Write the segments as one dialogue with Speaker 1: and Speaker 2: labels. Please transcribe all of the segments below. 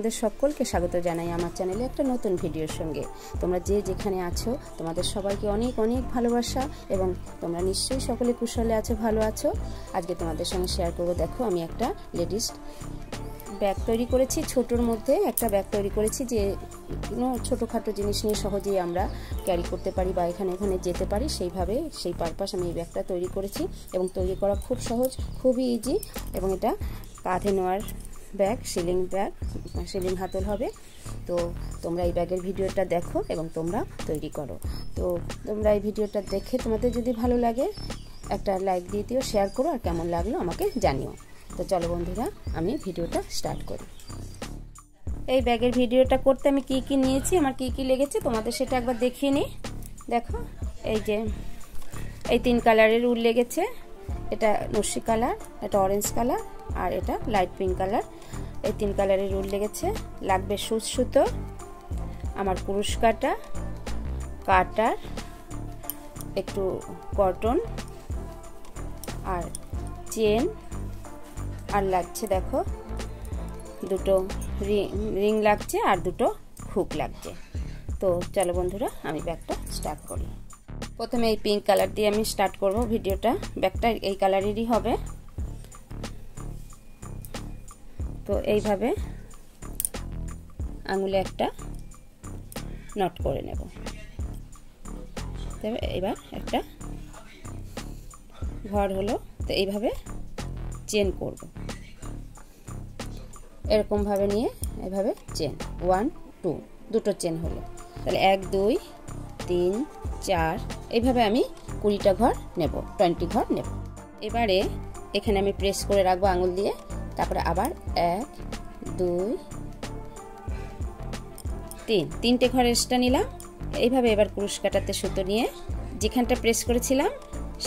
Speaker 1: তোমাদের সকলকে স্বাগত জানাই আমার চ্যানেলে একটা নতুন ভিডিওর সঙ্গে। তোমরা যে যেখানে আছো তোমাদের সবাইকে অনেক অনেক ভালোবাসা এবং তোমরা নিশ্চয়ই সকলে কুশলে আছো, ভালো আছো। আজকে তোমাদের সঙ্গে শেয়ার করব, দেখো আমি একটা লেডিস ব্যাগ তৈরি করেছি। ছোটোর মধ্যে একটা ব্যাগ তৈরি করেছি যে কোনো ছোটোখাটো জিনিস নিয়ে সহজেই আমরা ক্যারি করতে পারি বা এখানে যেতে পারি, সেইভাবে সেই পারপাস আমি এই ব্যাগটা তৈরি করেছি এবং তৈরি করা খুব সহজ, খুবই ইজি। এবং এটা কাঁধে নেওয়ার ব্যাগ, সিলিং হাতল হবে। তো তোমরা এই ব্যাগের ভিডিওটা দেখো এবং তোমরা তৈরি করো। তো তোমরা এই ভিডিওটা দেখে তোমাদের যদি ভালো লাগে একটা লাইক দিয়ে দিও, শেয়ার করো, আর কেমন লাগলো আমাকে জানিও। তো চলো বন্ধুরা, আমি ভিডিওটা স্টার্ট করি। এই ব্যাগের ভিডিওটা করতে আমি কি কি নিয়েছি, আমার কি কি লেগেছে তোমাদের সেটা একবার দেখিয়ে নিই। দেখো এই যে এই 3 কালারের উল লেগেছে, এটা নস্যি কালার, এটা অরেঞ্জ কালার আর এটা লাইট পিঙ্ক কালার। এই 3 কালারের উল লেগেছে। লাগবে সুচ সুতো, আমার কুরুশ কাটা, কাটার, একটু কটন আর চেন, আর লাগছে দেখো দুটো রিং লাগছে আর দুটো হুক লাগছে। তো চলো বন্ধুরা, আমি ব্যাগটা স্টার্ট করি। প্রথমে এই পিঙ্ক কালার দিয়ে আমি স্টার্ট করব ভিডিওটা। ব্যাগটা এই কালারেরই হবে। তো এইভাবে আঙুলে একটা নট করে নেব। তবে এবার একটা ঘর হলো, তো এইভাবে চেন করব। এরকম ভাবে নিয়ে এইভাবে চেন 1 2 দুটো চেন হলো, তাহলে 1 2 3 4 এইভাবে আমি 20টা ঘর নেব, 20 ঘর নেব। এবারে এখানে আমি প্রেস করে রাখবো আঙুল দিয়ে। তারপরে আবার 1 2 3 তিনটে ঘর এক্সট্রা নিলাম। এইভাবে এবার কুরুশ কাটাতে সুতো নিয়ে যেখানটা প্রেস করেছিলাম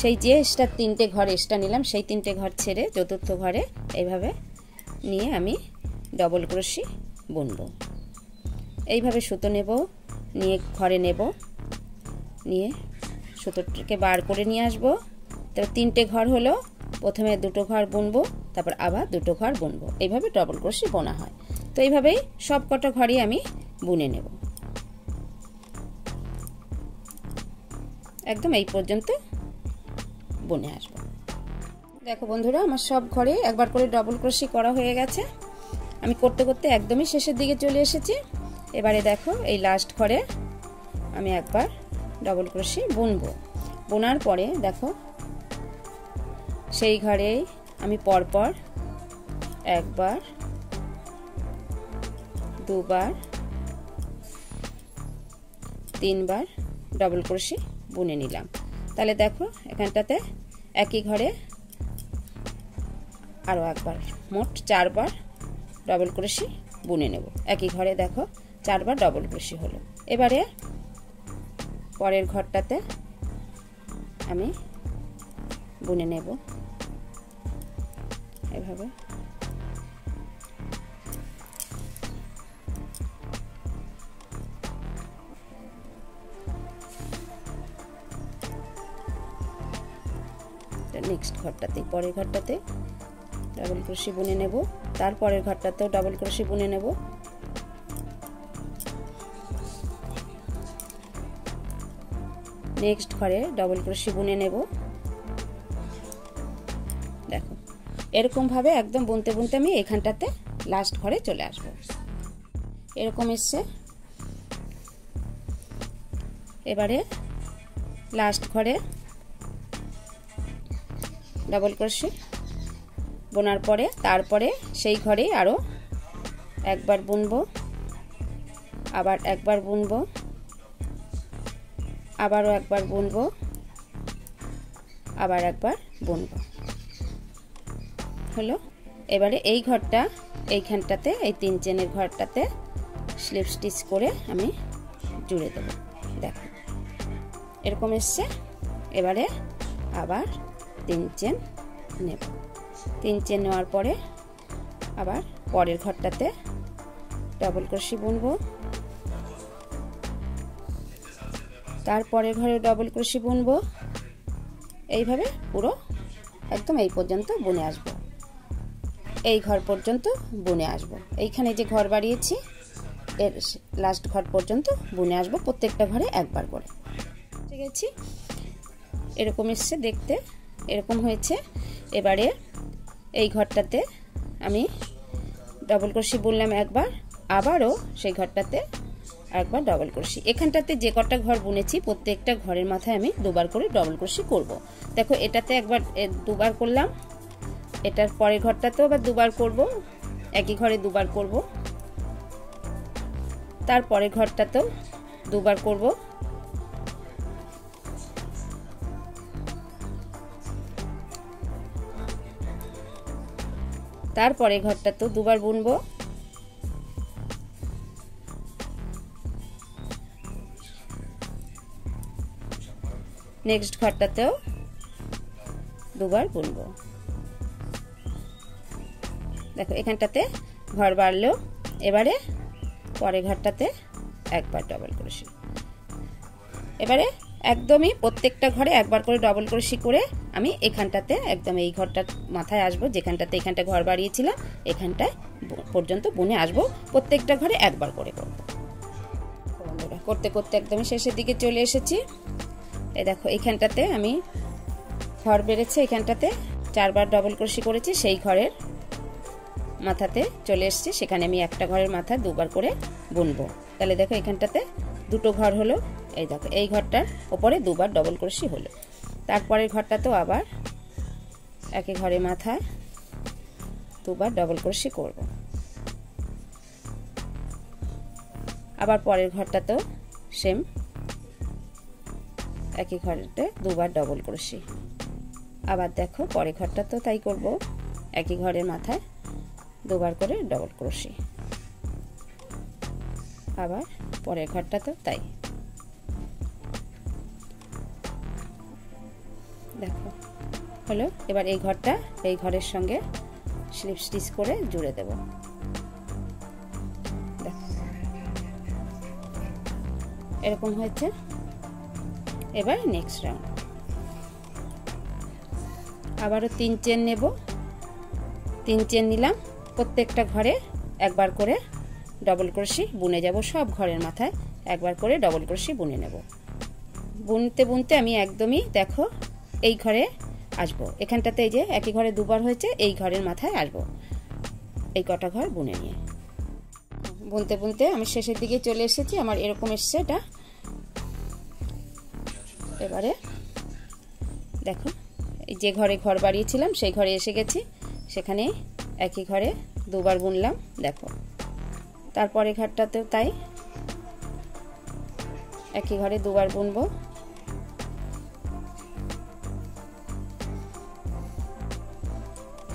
Speaker 1: সেই যে এক্সট্রা 3টে ঘর এক্সট্রা নিলাম, সেই 3টে ঘর ছেড়ে চতুর্থ ঘরে এইভাবে নিয়ে আমি ডবল ক্রোশি বুনবো। এইভাবে সুতো নেব, নিয়ে ঘরে নেব, নিয়ে সুতোটাকে বার করে নিয়ে আসবো। তারপর 3টে ঘর হলো, প্রথমে 2টো ঘর বুনবো, তারপর আবার 2টো ঘর বুনবো। এইভাবে ডবল ক্রোশি বোনা হয়। তো এইভাবেই সব কটা ঘরই আমি বুনে নেব, একদম এই পর্যন্ত বুনে আসবো। দেখো বন্ধুরা, আমার সব ঘরে একবার করে ডবল ক্রোশি করা হয়ে গেছে। আমি করতে করতে একদমই শেষের দিকে চলে এসেছি। এবারে দেখো এই লাস্ট ঘরে আমি একবার ডবল ক্রোশি বুনবো। বোনার পরে দেখো সেই ঘরেই আমি পরপর একবার, দুবার, 3বার ডবল ক্রোশি বুনে নিলাম। তাহলে দেখো এখানটাতে একই ঘরে আরও একবার, মোট 4বার ডবল ক্রোশি বুনে নেব। একই ঘরে দেখো 4বার ডবল ক্রোশি হলো। এবারে পরের ঘরটাতে আমি বুনে নেব এভাবে। নেক্সট ঘরটাতে, পরের ঘরটাতে ডাবল ক্রোশি বুনে নেব, তারপরের ঘরটাতেও ডাবল ক্রোশি বুনে নেব। নেক্সট ঘরে ডাবল ক্রোশি বুনে নেব। দেখো এরকম ভাবে একদম বুনতে বুনতে আমি এখানটাতে লাস্ট ঘরে চলে আসব। এরকম এসছে। এবারে লাস্ট ঘরে ডাবল ক্রোশি বোনার পরে তারপরে সেই ঘরে আরও একবার বুনবো, আবার একবার বুনবো, আবারও একবার বুনবো, আবার একবার বুনবো। হলো। এবারে এই ঘরটা এইখানটাতে, এই 3 চেনের ঘরটাতে স্লিপ স্টিচ করে আমি জুড়ে দেব। দেখো এরকম এসছে। এবারে আবার 3 চেন নেব। 3 চেন নেওয়ার পরে আবার পরের ঘরটাতে ডাবল ক্রোশি বুনবো, তারপরের ঘরে ডাবল ক্রোশি বুনবো। এইভাবে পুরো একদম এই পর্যন্ত বুনে আসবো। এই ঘর পর্যন্ত বুনে আসব। এইখানে যে ঘর বাড়িয়েছি এর লাস্ট ঘর পর্যন্ত বুনে আসব, প্রত্যেকটা ঘরে একবার করে। ঠিক আছে, এরকম এসছে দেখতে, এরকম হয়েছে। এবারে এই ঘরটাতে আমি ডবল ক্রোশি বুনলাম একবার, আবারও সেই ঘরটাতে একবার ডবল ক্রোশি। এখানটাতে যে কটা ঘর বুনেছি প্রত্যেকটা ঘরের মাথায় আমি দুবার করে ডবল ক্রোশি করব। দেখো এটাতে একবার দুবার করলাম, এটার পরের ঘরটাতেও আবার দুবার করব, একই ঘরে দুবার করব, তারপরের ঘরটাতেও দুবার করব, তারপরে ঘরটাতেও দুবার বুনবো, নেক্সট ঘরটাতেও দুবার বুনবো। দেখো এখানটাতে ঘর বাড়লো, এবারে পরের ঘরটাতে একবার ডবল ক্রোশি। এবারে একদমই প্রত্যেকটা ঘরে একবার করে ডবল ক্রোশি করে আমি এখানটাতে একদম এই ঘরটার মাথায় আসবো, যেখানটাতে এখানটা ঘর বাড়িয়েছিলাম এখানটায় পর্যন্ত বুনে আসবো, প্রত্যেকটা ঘরে একবার করে করব। বন্ধুরা করতে করতে একদমই শেষের দিকে চলে এসেছি। এই দেখো এইখানটাতে আমি ঘর বেড়েছে, এখানটাতে 4 বার ডবল ক্রোশি করেছি, সেই ঘরের মাথাতে চলে এসেছি, সেখানে আমি একটা ঘরের মাথা দুবার করে বুনবো। তাহলে দেখো এখানটাতে দুটো ঘর হলো, এই দেখো এই ঘরটার ওপরে দুবার ডবল ক্রোশি হলো। তারপরের ঘরটাতেও আবার একই ঘরের মাথায় দুবার ডবল ক্রোশি করব। আবার পরের ঘরটাতেও সেম একই ঘরেতে দুবার ডবল ক্রোশি। আবার দেখো পরের ঘরটাতেও তাই করব, একই ঘরের মাথায় দুবার করে ডবল ক্রোশি। আবার পরের ঘরটাতেও তাই। দেখো হলো। এবার এই ঘরটা এই ঘরের সঙ্গে স্লিপ স্টিচ করে জুড়ে দেব। দেখো এরকম হয়েছে। এবার নেক্সট রাউন্ড আবারও 3 চেন নেব, 3 চেন নিলাম, প্রত্যেকটা ঘরে একবার করে ডবল ক্রোশি বুনে যাব, সব ঘরের মাথায় একবার করে ডবল ক্রোশি বুনে নেব। বুনতে বুনতে আমি একদমই দেখো এই ঘরে আসব, এখানটাতে এই যে একই ঘরে দুবার হয়েছে, এই ঘরের মাথায় আসব, এই কটা ঘর বুনে নিয়ে। বুনতে বুনতে আমি শেষের দিকে চলে এসেছি, আমার এরকম এসছে এটা। এবারে দেখো এই যে ঘরে ঘর বাড়িয়েছিলাম সেই ঘরে এসে গেছি, সেখানে একই ঘরে দুবার বুনলাম। দেখো তারপরে ঘরটাতেও তাই, একই ঘরে দুবার বুনবো,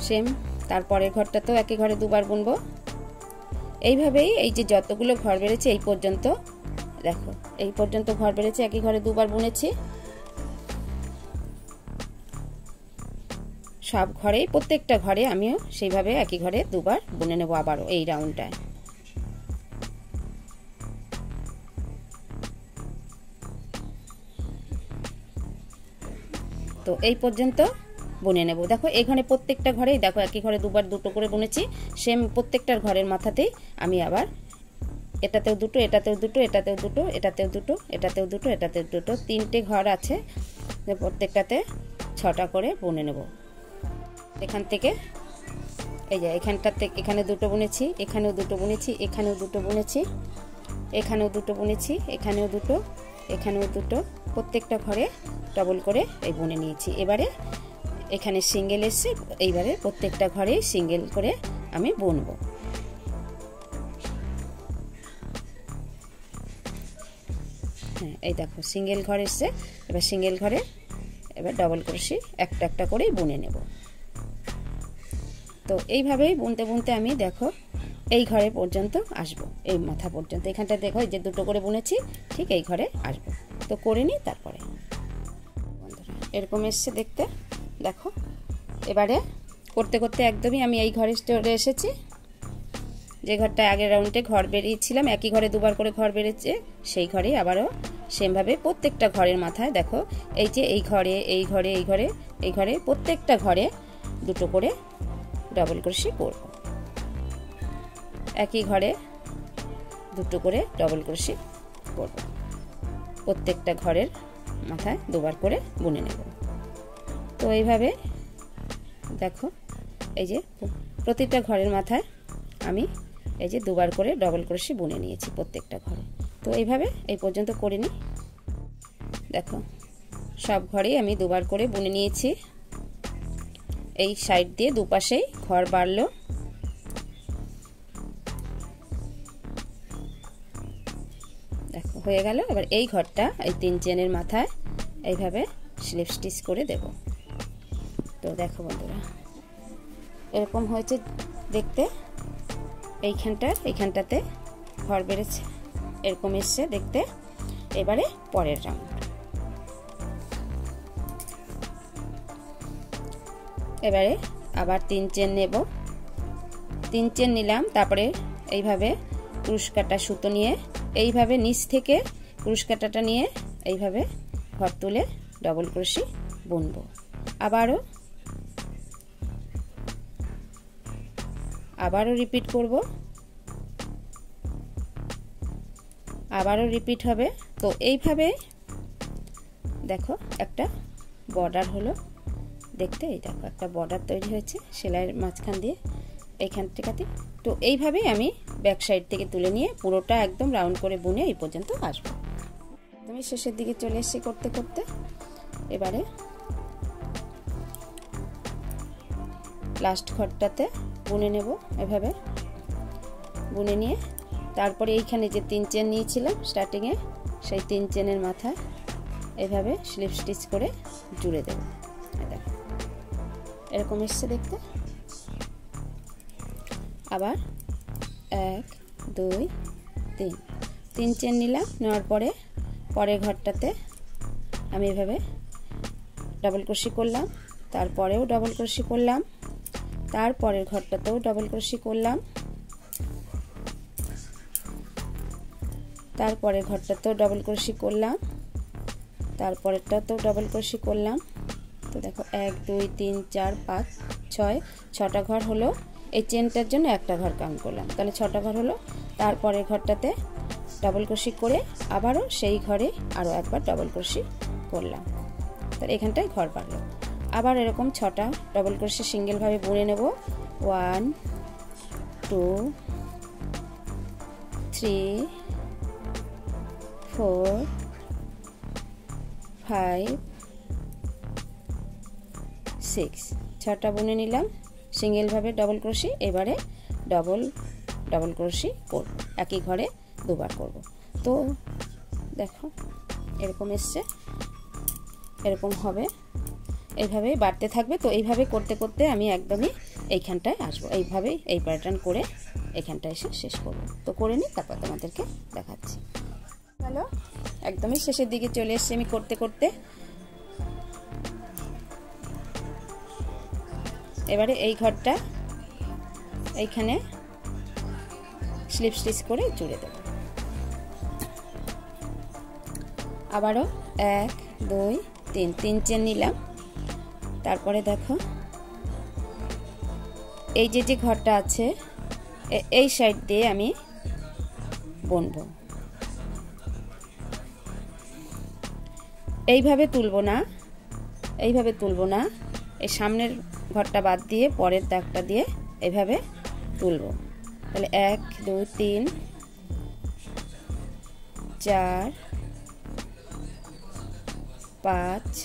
Speaker 1: সেম তারপরের ঘরটাতেও একই ঘরে দুবার বুনবো। এইভাবেই এই যে যতগুলো ঘর বেড়েছে এই পর্যন্ত, দেখো এই পর্যন্ত ঘর বেড়েছে, একই ঘরে দুবার বুনেছি। সব ঘরেই প্রত্যেকটা ঘরে আমিও সেইভাবে একই ঘরে দুবার বুনে নেব আবারও এই রাউন্ডটায়। তো এই পর্যন্ত বুনে নেব। দেখো এখানে প্রত্যেকটা ঘরেই দেখো একই ঘরে দুবার দুটো করে বুনেছি, সেম প্রত্যেকটার ঘরের মাথাতেই আমি আবার এটাতেও দুটো, এটাতেও দুটো, এটাতেও দুটো, এটাতেও দুটো, এটাতেও দুটো, এটাতেও দুটো, 3টে ঘর আছে, প্রত্যেকটাতে 6টা করে বুনে নেব। এখান থেকে এই যে এখানটাতে এখানে দুটো বুনেছি, এখানেও দুটো বুনেছি, এখানেও দুটো বুনেছি, এখানেও দুটো বুনেছি, এখানেও দুটো, এখানেও দুটো, প্রত্যেকটা ঘরে ডবল করে এই বুনে নিয়েছি। এবারে এখানে সিঙ্গেল এসছে, এইবারে প্রত্যেকটা ঘরে সিঙ্গেল করে আমি বুনবো। হ্যাঁ এই দেখো সিঙ্গেল ঘর এসছে, এবার সিঙ্গেল ঘরে এবার ডবল ক্রোশি একটা একটা করে বুনে নেব। তো এইভাবেই বুনতে বুনতে আমি দেখো এই ঘরে পর্যন্ত আসব, এই মাথা পর্যন্ত। এখানটা দেখো এই যে দুটো করে বুনেছি, ঠিক এই ঘরে আসব। তো করে নিই তারপরে। বন্ধুরা এরকম এসছে দেখতে, দেখো এবারে করতে করতে একদমই আমি এই ঘরে চলে এসেছি, যে ঘরটা আগের রাউন্ডে ঘর বেরিয়েছিলাম, একই ঘরে দুবার করে ঘর বেরিয়েছে, সেই ঘরেই আবারও সেমভাবে প্রত্যেকটা ঘরের মাথায় দেখো এই যে এই ঘরে এই ঘরে এই ঘরে এই ঘরে প্রত্যেকটা ঘরে দুটো করে ডবল ক্রোশি করব। একই ঘরে দুটো করে ডবল ক্রোশি করব। প্রত্যেকটা ঘরের মাথায় দুবার করে বুনে নেব। তো এইভাবে দেখো এই যে প্রতিটা ঘরের মাথায় আমি এই যে দুবার করে ডবল ক্রোশি বুনে নিয়েছি প্রত্যেকটা ঘরে। তো এইভাবে এই পর্যন্ত করে নিই। দেখো সব ঘরেই আমি দুবার করে বুনে নিয়েছি। এই সাইড দিয়ে দুপাশেই ঘর বাড়লো। দেখো হয়ে গেল। এবার এই ঘরটা এই 3 চেনের মাথায় এইভাবে স্লিপ স্টিচ করে দেব। তো দেখো বন্ধুরা এরকম হয়েছে দেখতে। এইখানটাতে ঘর বেড়েছে, এরকম এসছে দেখতে। এবারে পরের রাউন্ড। এবারে আবার 3 চেন নেব। 3 চেন নিলাম, তারপরে এইভাবে ক্রুশ কাটা সুতো নিয়ে এইভাবে নিচ থেকে ক্রুশ কাটাটা নিয়ে এইভাবে ঘর তুলে ডবল ক্রোশি বুনবো। আবারও রিপিট করব, আবারও রিপিট হবে। তো এইভাবে দেখো একটা বর্ডার হলো দেখতে। এই দেখো একটা বর্ডার তৈরি হয়েছে সেলাইয়ের মাঝখান দিয়ে এইখান থেকে। তো এইভাবেই আমি ব্যাক সাইড থেকে তুলে নিয়ে পুরোটা একদম রাউন্ড করে বুনে এই পর্যন্ত আসবো। আমি শেষের দিকে চলে এসেছি করতে করতে। এবারে লাস্ট ঘরটাতে বুনে নেব। এভাবে বুনে নিয়ে তারপরে এইখানে যে 3 চেন নিয়েছিলাম স্টার্টিংয়ে, সেই 3 চেনের মাথায় এভাবে স্লিপ স্টিচ করে জুড়ে দেব। দেখো এরকম এসছে দেখতে। আবার 1 2 3 চেন নিলাম। নেওয়ার পরে পরের ঘরটাতে আমি এভাবে ডাবল ক্রোশি করলাম, তারপরেও ডাবল ক্রোশি করলাম, তারপরের ঘরটাতেও ডাবল ক্রোশি করলাম, তারপরের ঘরটাতেও ডাবল ক্রোশি করলাম, তারপরেরটাতেও ডাবল ক্রোশি করলাম। তো দেখো 1 2 3 4 5 6 6টা ঘর হলো। এই চেনটার জন্য একটা ঘর কাউন্ট করলাম, তাহলে 6টা ঘর হলো। তারপরের ঘরটাতে ডাবল ক্রোশি করে আবারও সেই ঘরে আরও একবার ডাবল ক্রোশি করলাম, তাহলে এখানটায় ঘর বাড়লো। আবার এরকম 6টা ডাবল ক্রোশি সিঙ্গেল ভাবে বুনে নেব। 1 2 3 4 5 6 6টা বুনে নিলাম সিঙ্গেল ভাবে ডাবল ক্রোশি। এবারে ডাবল ক্রোশি করব, একই ঘরে দুবার করব। তো দেখো এরকম এসছে, এরকম হবে, এইভাবেই বাড়তে থাকবে। তো এইভাবে করতে করতে আমি একদমই এইখানটায় আসবো। এইভাবেই এই প্যাটার্ন করে এখানটায় এসে শেষ করব। তো করে নিই, তারপর তোমাদেরকে দেখাচ্ছি। হ্যালো, একদমই শেষের দিকে চলে এসেছি আমি করতে করতে। এবারে এই ঘরটা এইখানে স্লিপ স্টিচ করে জুড়ে দেব। আবারও 1 2 3 চেন নিলাম। তারপরে দেখো এই যে ঘরটা আছে এই সাইড দিয়ে আমি বুনবো। এইভাবে তুলবো না, এইভাবে তুলবো না, এই সামনের ঘরটা বাদ দিয়ে পরের দাগটা দিয়ে এইভাবে তুলবো। তাহলে 1 2 3 4 5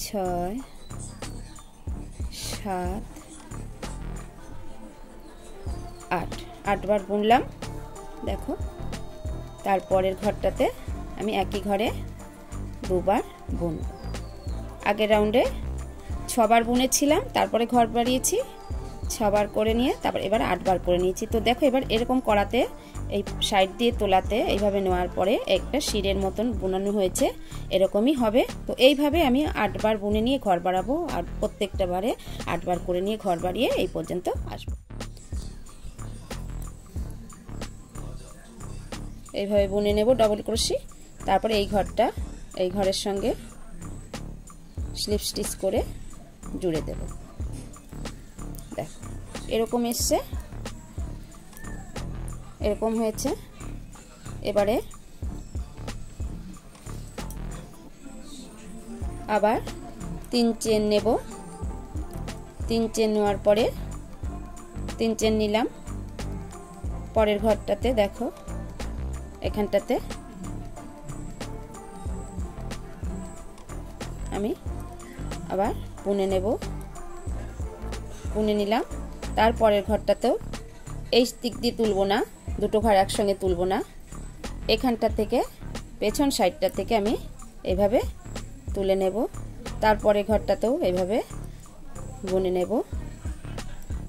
Speaker 1: 6 7 8 বার বুনলাম। দেখো তারপরের ঘরটাতে আমি একই ঘরে দুবার বুনব। আগের রাউন্ডে 6 বার বুনেছিলাম, তারপরে ঘর বাড়িয়েছি 6 বার করে নিয়ে তারপর এবার 8 বার করে নিয়েছি। তো দেখো এবার এরকম করাতে এই সাইড দিয়ে তোলাতে এইভাবে নেওয়ার পরে একটা শিরের মতন বুনানো হয়েছে, এরকমই হবে। তো এইভাবে আমি 8 বার বুনে নিয়ে ঘর বাড়াবো, আর প্রত্যেকটা বারে 8 বার করে নিয়ে ঘর বাড়িয়ে এই পর্যন্ত আসবো। এইভাবে বুনে নেব ডাবল ক্রোশি। তারপরে এই ঘরটা এই ঘরের সঙ্গে স্লিপ স্টিচ করে জুড়ে দেব। দেখো এরকম এসছে, এরকম হয়েছে। এবারে আবার 3 চেন নেব। 3 চেন নেওয়ার পরে 3 চেন নিলাম। পরের ঘরটাতে দেখো, এখানটাতে আমি আবার বুনে নেব, বুনে নিলাম। তারপরের ঘরটাতেও এই দিক দিয়ে তুলব না, দুটো ঘর একসঙ্গে তুলব না, এখানটা থেকে পেছন সাইডটা থেকে আমি এইভাবে তুলে নেব। তারপরের ঘরটাতেও এইভাবে বুনে নেব,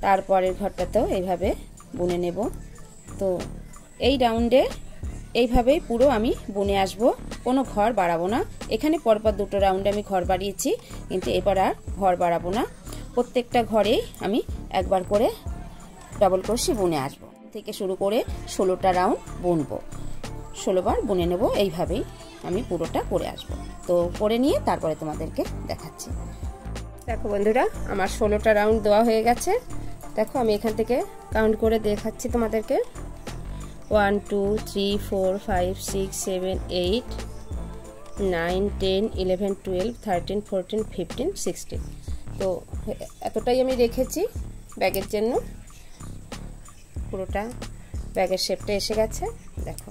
Speaker 1: তারপরের ঘরটাতেও এইভাবে বুনে নেব। তো এই রাউন্ডে এইভাবেই পুরো আমি বুনে আসব, কোনো ঘর বাড়াবো না। এখানে পরপর দুটো রাউন্ডে আমি ঘর বাড়িয়েছি, কিন্তু এবার আর ঘর বাড়াবো না। প্রত্যেকটা ঘরেই আমি একবার করে ডাবল ক্রোশে বুনে আসব। থেকে শুরু করে 16টা রাউন্ড বুনবো, 16 বার বুনে নেব। এইভাবেই আমি পুরোটা করে আসব। তো করে নিয়ে তারপরে তোমাদেরকে দেখাচ্ছি। দেখো বন্ধুরা, আমার 16টা রাউন্ড দেওয়া হয়ে গেছে। দেখো আমি এখান থেকে কাউন্ট করে দেখাচ্ছি তোমাদেরকে। 1 2 3 4 5 6 7 8 9 10 11 12 13 14 15 16। তো এতটাই আমি রেখেছি ব্যাগের জন্য। পুরোটা ব্যাগের শেপটা এসে গেছে। দেখো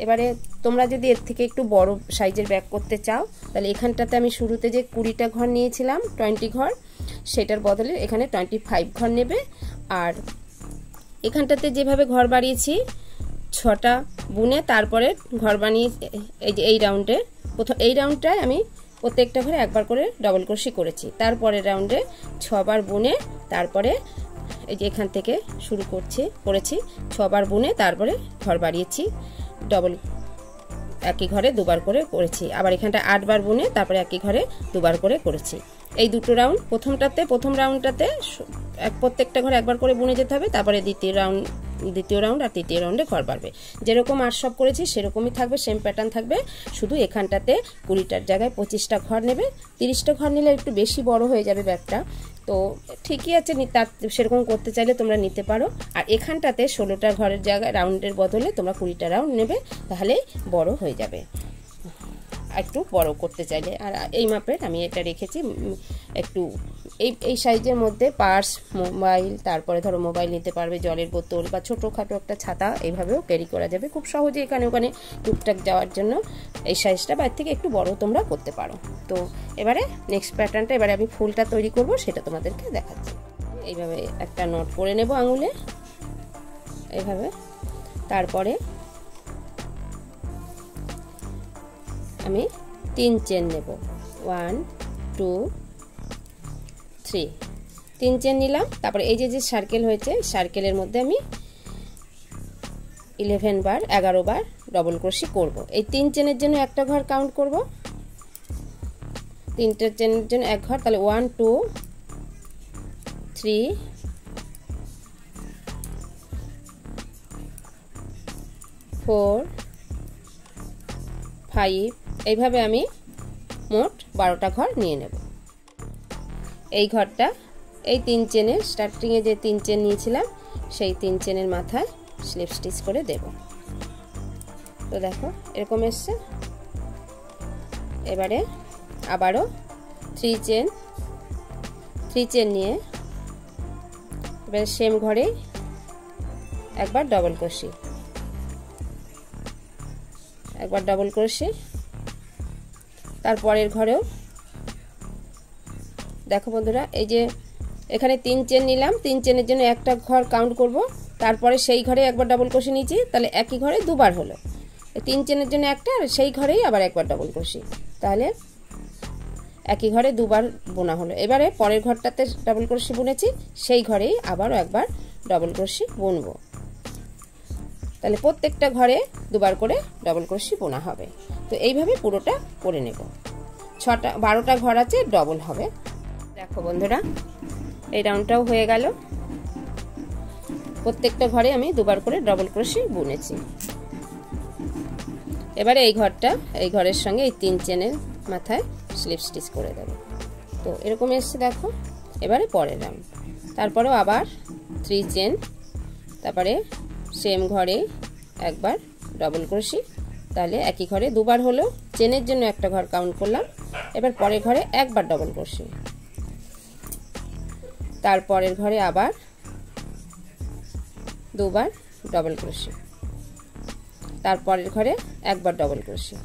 Speaker 1: এবারে তোমরা যদি এর থেকে একটু বড় সাইজের ব্যাগ করতে চাও, তাহলে এখানটাতে আমি শুরুতে যে 20টা ঘর নিয়েছিলাম, 20 ঘর, সেটার বদলে এখানে 25 ঘর নেবে। আর এখানটাতে যেভাবে ঘর বাড়িয়েছি 6টা বুনে তারপরে ঘর বানিয়ে, এই যে এই রাউন্ডে প্রথম এই রাউন্ডটায় আমি প্রত্যেকটা ঘরে একবার করে ডবল ক্রোশি করেছি। তারপরের রাউন্ডে 6 বার বুনে তারপরে এই যে এখান থেকে শুরু করেছি 6 বার বুনে তারপরে ঘর বাড়িয়েছি, ডবল একই ঘরে 2 বার করে করেছি। আবার এখানটা 8 বার বুনে তারপরে একই ঘরে 2 বার করে করেছি। এই দুটো রাউন্ড, প্রথম রাউন্ডটাতে প্রত্যেকটা ঘরে একবার করে বুনে যেতে হবে। তারপরে দ্বিতীয় রাউন্ড আর তৃতীয় রাউন্ডে ঘর বাড়বে। যেরকম আর সব করেছি সেরকমই থাকবে, সেম প্যাটার্ন থাকবে। শুধু এখানটাতে 20টার জায়গায় 25টা ঘর নেবে। 30টা ঘর নিলে একটু বেশি বড় হয়ে যাবে ব্যাগটা। তো ঠিকই আছে, তার সেরকম করতে চাইলে তোমরা নিতে পারো। আর এখানটাতে 16টা ঘরের জায়গায় রাউন্ডের বদলে তোমরা 20টা রাউন্ড নেবে, তাহলেই বড় হয়ে যাবে একটু বড় করতে চাইলে। আর এই মাপের আমি এটা রেখেছি একটু এই সাইজের মধ্যে। পার্স, মোবাইল, তারপরে ধরো মোবাইল নিতে পারবে, জলের বোতল বা ছোটোখাটো একটা ছাতা, এইভাবেও ক্যারি করা যাবে খুব সহজে। এখানে ওখানে টুকটাক যাওয়ার জন্য এই সাইজটা বাইরে থেকে একটু বড় তোমরা করতে পারো। তো এবারে নেক্সট প্যাটার্নটা, এবারে আমি ফুলটা তৈরি করব, সেটা তোমাদেরকে দেখাচ্ছি। এইভাবে একটা নট করে নেব আঙুলে, এইভাবে। তারপরে আমি 3 চেন নেব, 1 2 3, 3 চেন নিলাম। তারপরে এই যে সার্কেল হয়েছে, সার্কেলের মধ্যে আমি 11 বার 11 বার ডবল ক্রোশি করব। এই 3 চেনের জন্য একটা ঘর কাউন্ট করব, 3টে চেনের জন্য এক ঘর। তাহলে 1 2 3 4 5, এইভাবে আমি মোট 12টা ঘর নিয়ে নেব। এই ঘরটা এই 3 চেনের স্টার্টিংয়ে যে 3 চেন নিয়েছিলাম, সেই 3 চেনের মাথায় স্লিপ স্টিচ করে দেব। তো দেখো এরকম এসছে। এবারে আবারও 3 চেন নিয়ে এবারে সেম ঘরে একবার ডবল ক্রোশি, একবার ডবল ক্রোশি। তারপরের ঘরেও দেখো বন্ধুরা, এই যে এখানে 3 চেন নিলাম, 3 চেনের জন্য একটা ঘর কাউন্ট করব। তারপরে সেই ঘরে একবার ডবল ক্রোশি নিয়েছি, তাহলে একই ঘরে 2 বার হলো। 3 চেনের জন্য একটা, আর সেই ঘরেই আবার একবার ডবল ক্রোশি, তাহলে একই ঘরে 2 বার বোনা হলো। এবারে পরের ঘরটাতে ডবল ক্রোশি বুনেছি, সেই ঘরেই আবারও একবার ডবল ক্রোশি বুনবো। তাহলে প্রত্যেকটা ঘরে 2 বার করে ডবল ক্রোশি বোনা হবে। তো এইভাবে পুরোটা করে নেব। 12টা ঘর আছে, ডবল হবে। দেখো বন্ধুরা, এই রাউন্ডটাও হয়ে গেল। প্রত্যেকটা ঘরে আমি 2 বার করে ডবল ক্রোশি বুনেছি। এবারে এই ঘরের সঙ্গে এই 3 চেনের মাথায় স্লিপ স্টিচ করে দেব। তো এরকম এসছে দেখো। এবারে পরের রাউন্ড, তারপরেও আবার 3 চেন, তারপরে সেম ঘরে একবার ডবল ক্রোশি, তাহলে একই ঘরে দুবার হলো, চেনের জন্য একটা ঘর কাউন্ট করলাম। এবার পরের ঘরে একবার ডবল ক্রোশি, তারপরের ঘরে আবার দুবার ডবল ক্রোশি, তারপরের ঘরে একবার ডবল ক্রোশি,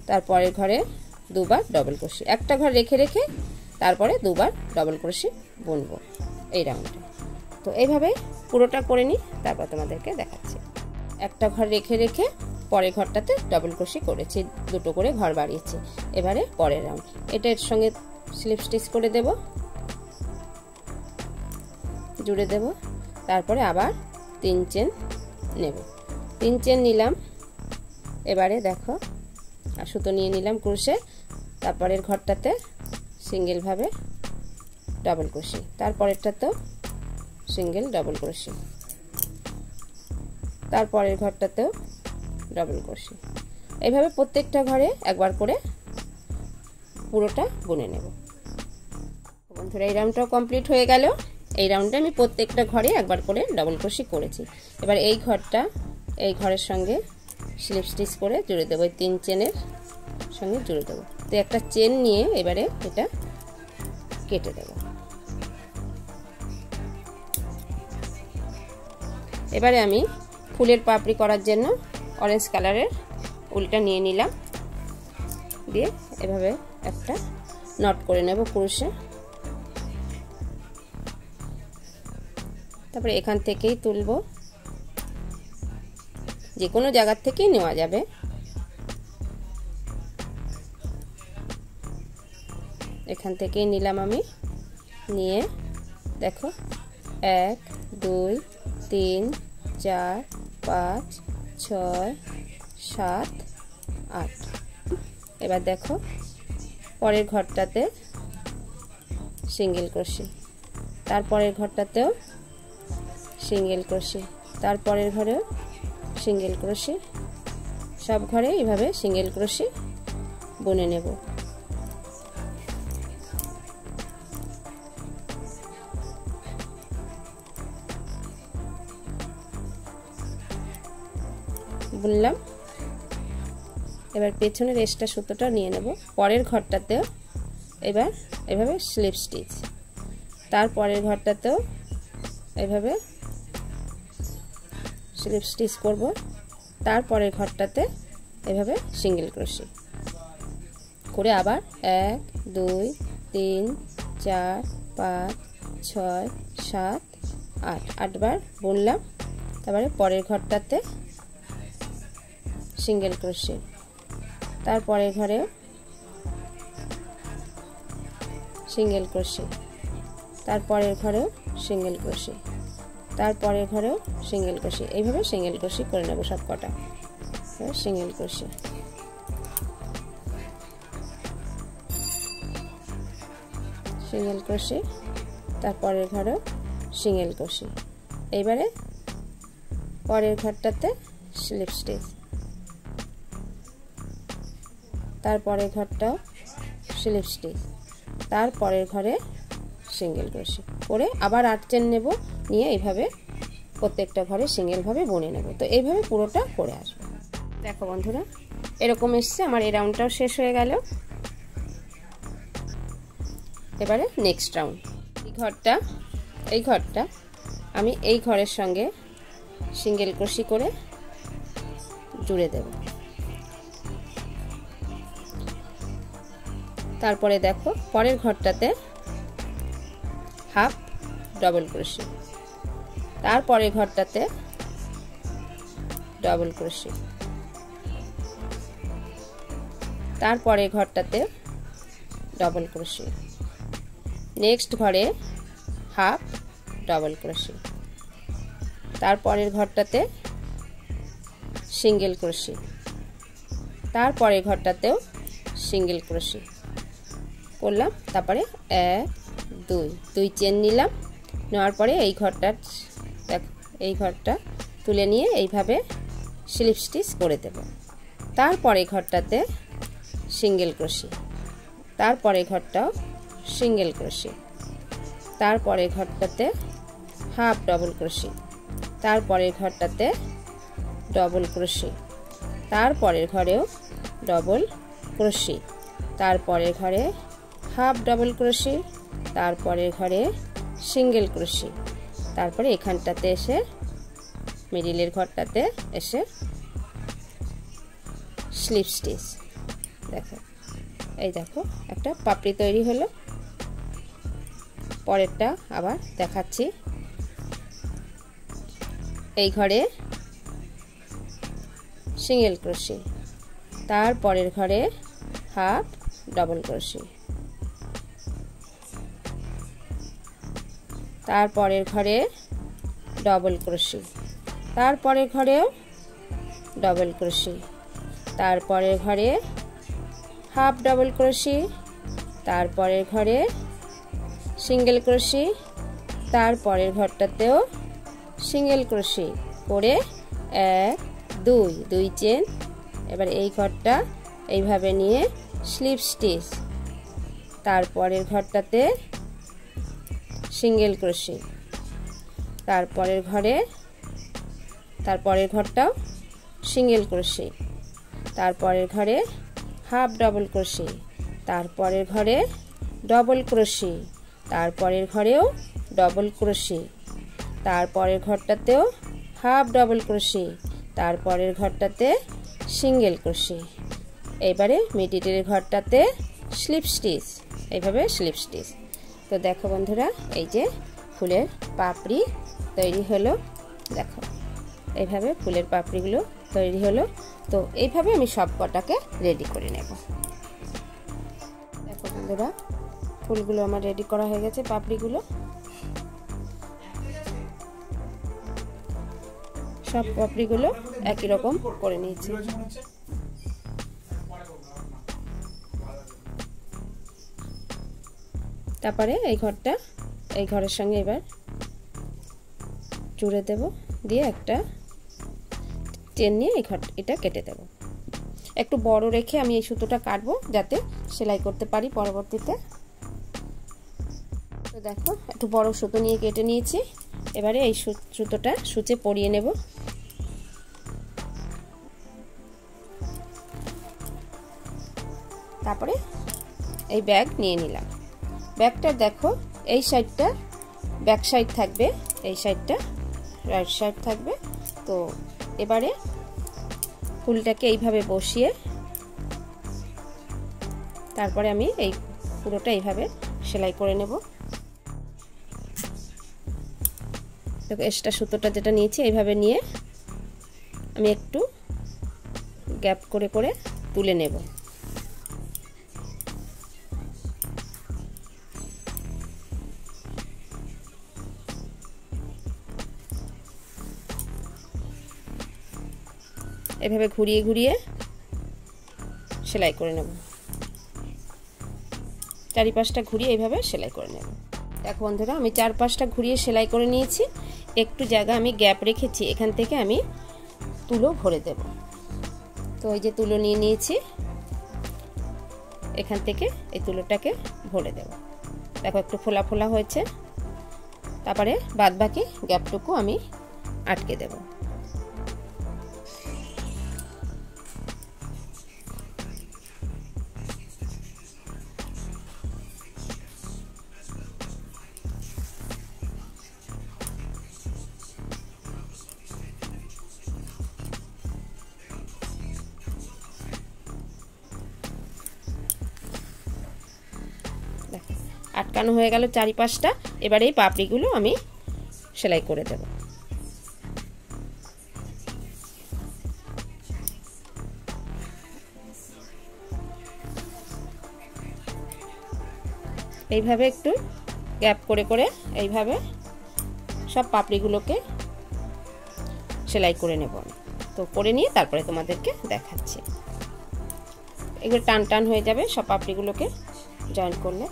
Speaker 1: তারপরের ঘরে দুবার ডবল ক্রোশি, একটা ঘর রেখে রেখে তারপরে দুবার ডবল ক্রোশি বুনবো এই রাউন্ডে। তো এইভাবে পুরোটা করে নিই, তারপর তোমাদেরকে দেখাচ্ছি। একটা ঘর রেখে রেখে পরের ঘরটাতে ডবল ক্রোশি করেছি, দুটো করে ঘর বাড়িয়েছি। এবারে পরের রাউন্ড, এটা এর সঙ্গে স্লিপ স্টিচ করে দেব, জুড়ে দেব, তারপরে আবার 3 চেন নেব। 3 চেন নিলাম, এবারে দেখো আর সুতো নিয়ে নিলাম ক্রোশে, তারপরের ঘরটাতে সিঙ্গেল ভাবে ডবল ক্রোশি, তারপরেরটাতেও সিঙ্গেল ডবল ক্রোশি, তারপরের ঘরটাতেও ডবল ক্রোশি। এইভাবে প্রত্যেকটা ঘরে একবার করে পুরোটা বুনে নেব। বন্ধুরা এই রাউন্ডটাও কমপ্লিট হয়ে গেল। এই রাউন্ডে আমি প্রত্যেকটা ঘরে একবার করে ডবল ক্রোশি করেছি। এবার এই ঘরটা এই ঘরের সঙ্গে স্লিপ স্টিচ করে জুড়ে দেবো, 3 চেনের সঙ্গে জুড়ে দেবো। তো একটা চেন নিয়ে এবারে এটা কেটে দেব। এবারে আমি ফুলের পাপড়ি করার জন্য অরেঞ্জ কালারের উলটা নিয়ে নিলাম, দিয়ে এভাবে একটা নট করে নেব ক্রোশে। তারপরে এখান থেকেই তুলব, যে কোনো জায়গা থেকেই নেওয়া যাবে। এখান থেকেই নিলাম আমি, নিয়ে দেখো 1 2 3 4 5 6 7 8। এবার দেখো পরের ঘরটাতে সিঙ্গেল ক্রোশি, তারপরের ঘরটাতেও সিঙ্গেল ক্রোশি, তারপরের ঘরেও সিঙ্গেল ক্রোশি, সব ঘরে এইভাবে সিঙ্গেল ক্রোশি বুনে নেব। বুনলাম, এবার পেছনের এক্সট্রা সুতোটা নিয়ে নেব। পরের ঘরটাতেও এবার এভাবে স্লিপ স্টিচ, তারপরের ঘরটাতেও এভাবে স্লিপ স্টিচ করব, তারপরের ঘরটাতে এভাবে সিঙ্গেল ক্রোশি করে আবার 1 2 3 4 5 6 7 8 8বার বুনলাম। তারপরে পরের ঘরটাতে সিঙ্গেল ক্রোশি, তারপরের ঘরে সিঙ্গেল ক্রোশি, তারপরের ঘরেও সিঙ্গেল ক্রোশি, তারপরের ঘরেও সিঙ্গেল ক্রোশি। এইভাবে সিঙ্গেল ক্রোশি করে নেব সব কটা। সিঙ্গেল ক্রোশি, সিঙ্গেল ক্রোশি, তারপরের ঘরেও সিঙ্গেল ক্রোশি। এইবারে পরের ঘরটাতে স্লিপ স্টিচ, তারপরের ঘরটাও স্লিপ স্টিচ, তারপরের ঘরে সিঙ্গেল ক্রোশি করে আবার 8 চেন নেব, নিয়ে এইভাবে প্রত্যেকটা ঘরে সিঙ্গেল ভাবে বুনে নেব। তো এইভাবে পুরোটা করে আসবে। দেখো বন্ধুরা এরকম এসছে, আমার এই রাউন্ডটাও শেষ হয়ে গেল। এবারে নেক্সট রাউন্ড, এই ঘরটা আমি এই ঘরের সঙ্গে সিঙ্গেল ক্রোশি করে জুড়ে দেব। তারপরে দেখো পরের ঘরটাতে হাফ ডবল ক্রোশি, তারপরের ঘরটাতে ডবল ক্রোশি, তারপরের ঘরটাতে ডবল ক্রোশি, নেক্সট ঘরে হাফ ডবল ক্রোশি, তারপরের ঘরটাতে সিঙ্গেল ক্রোশি, তারপরের ঘরটাতেও সিঙ্গেল ক্রোশি করলাম। তারপরে 1 2 চেন নিলাম, নেওয়ার পরে এই ঘরটা দেখো এই ঘরটা তুলে নিয়ে এইভাবে স্লিপ স্টিচ করে দেব। তারপরে ঘরটাতে সিঙ্গেল ক্রোশি, তারপরে ঘরটাও সিঙ্গেল ক্রোশি, তারপরের ঘরটাতে হাফ ডবল ক্রোশি, তারপরের ঘরটাতে ডবল ক্রোশি, তারপরের ঘরেও ডবল ক্রোশি, তারপরের ঘরে হাফ ডবল ক্রোশি, তারপরের ঘরে সিঙ্গেল ক্রোশি, তারপরে এখানটাতে এসে মিডিলের ঘরটাতে এসে স্লিপ স্টিচ। দেখো, এই দেখো একটা পাপড়ি তৈরি হলো। পরেরটা আবার দেখাচ্ছি। এই ঘরে সিঙ্গেল ক্রোশি, তারপরের ঘরে হাফ ডবল ক্রোশি, তারপরের ঘরে ডবল ক্রোশি, তারপরের ঘরেও ডবল ক্রোশি, তারপরের ঘরে হাফ ডবল ক্রোশি, তারপরের ঘরে সিঙ্গেল ক্রোশি, তারপরের ঘরটাতেও সিঙ্গেল ক্রোশি করে 1 2 2 চেন। এবার এই ঘরটা এইভাবে নিয়ে স্লিপ স্টিচ, তারপরের ঘরটাতে সিঙ্গেল ক্রোশি, তারপরের ঘরটাও সিঙ্গেল ক্রোশি, তারপরের ঘরে হাফ ডবল ক্রোশি, তারপরের ঘরে ডবল ক্রোশি, তারপরের ঘরেও ডবল ক্রোশি, তারপরের ঘরটাতেও হাফ ডবল ক্রোশি, তারপরের ঘরটাতে সিঙ্গেল ক্রোশি। এবারে মিডিলের ঘরটাতে স্লিপ স্টিচ, এইভাবে স্লিপ স্টিচ। তো দেখো বন্ধুরা, এই যে ফুলের পাপড়ি তৈরি হলো। দেখো এইভাবে ফুলের পাপড়িগুলো তৈরি হলো। তো এইভাবে আমি সব কটাকে রেডি করে নেব। দেখো বন্ধুরা, ফুলগুলো আমার রেডি করা হয়ে গেছে। পাপড়িগুলো সব পাপড়িগুলো একই রকম করে নিয়েছি। তারপরে এই ঘরের সঙ্গে এবার জুড়ে দেব, দিয়ে একটা চেন নিয়ে এটা কেটে দেব। একটু বড় রেখে আমি এই সুতোটা কাটবো যাতে সেলাই করতে পারি পরবর্তীতে। তো দেখো, একটু বড় সুতো নিয়ে কেটে নিয়েছি। এবারে এই সুতোটা সূচে পরিয়ে নেব। তারপরে এই ব্যাগ নিয়ে নিলাম। ব্যাগটা দেখো, এই সাইডটা ব্যাক সাইড থাকবে, এই সাইডটা রাইট সাইড থাকবে। তো এবারে ফুলটাকে এইভাবে বসিয়ে তারপরে আমি এই পুরোটা এইভাবে সেলাই করে নেব। দেখো, এক্সট্রা সুতোটা যেটা নিয়েছি এইভাবে নিয়ে আমি একটু গ্যাপ করে করে তুলে নেব। এভাবে ঘুরিয়ে ঘুরিয়ে সেলাই করে নেব। চারিপাশটা ঘুরিয়ে এইভাবে সেলাই করে নেব। দেখো বন্ধুরা, আমি চারপাশটা ঘুরিয়ে সেলাই করে নিয়েছি। একটু জায়গা আমি গ্যাপ রেখেছি, এখান থেকে আমি তুলো ভরে দেব। তো এই যে তুলো নিয়ে নিয়েছি, এখান থেকে এই তুলোটাকে ভরে দেব। দেখো একটু ফোলা ফোলা হয়েছে। তারপরে বাদবাকি গ্যাপটুকু আমি আটকে দেব। আটকানো হয়ে গেল চারিপাশটা। এবারে এই পাপড়িগুলো আমি সেলাই করে দেব। এইভাবে একটু গ্যাপ করে করে এইভাবে সব পাপড়িগুলোকে সেলাই করে নেব। তো করে নিয়ে তারপরে তোমাদেরকে দেখাচ্ছি। এগুলো টান টান হয়ে যাবে সব পাপড়িগুলোকে জয়েন করলে।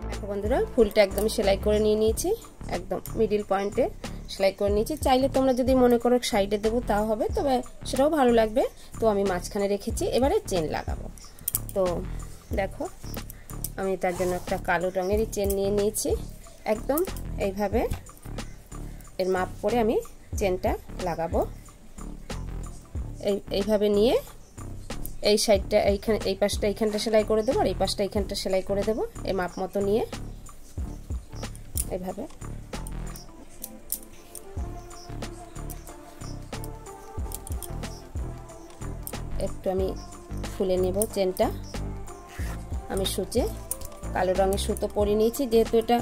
Speaker 1: দেখো বন্ধুরা, ফুলটা একদম সেলাই করে নিয়ে নিয়েছি, একদম মিডিল পয়েন্টে সেলাই করে নিয়েছি। চাইলে তোমরা যদি মনে করো সাইডে দেবো তাও হবে, তবে সেটাও ভালো লাগবে। তো আমি মাঝখানে রেখেছি। এবারে চেন লাগাবো। তো দেখো, আমি তার জন্য একটা কালো রঙেরই চেন নিয়ে নিয়েছি। একদম এইভাবে এর মাপ করে আমি চেনটা লাগাবো। এইভাবে নিয়ে এই সাইডটা এইখানে, এই পাশটা এইখানটা সেলাই করে দেবো, আর এই পাশটা এইখানটা সেলাই করে দেবো। এই মাপ মতো নিয়ে এইভাবে একটু আমি খুলে নেব চেনটা। আমি সূচে কালো রঙের সুতো পরে নিয়েছি, যেহেতু এটা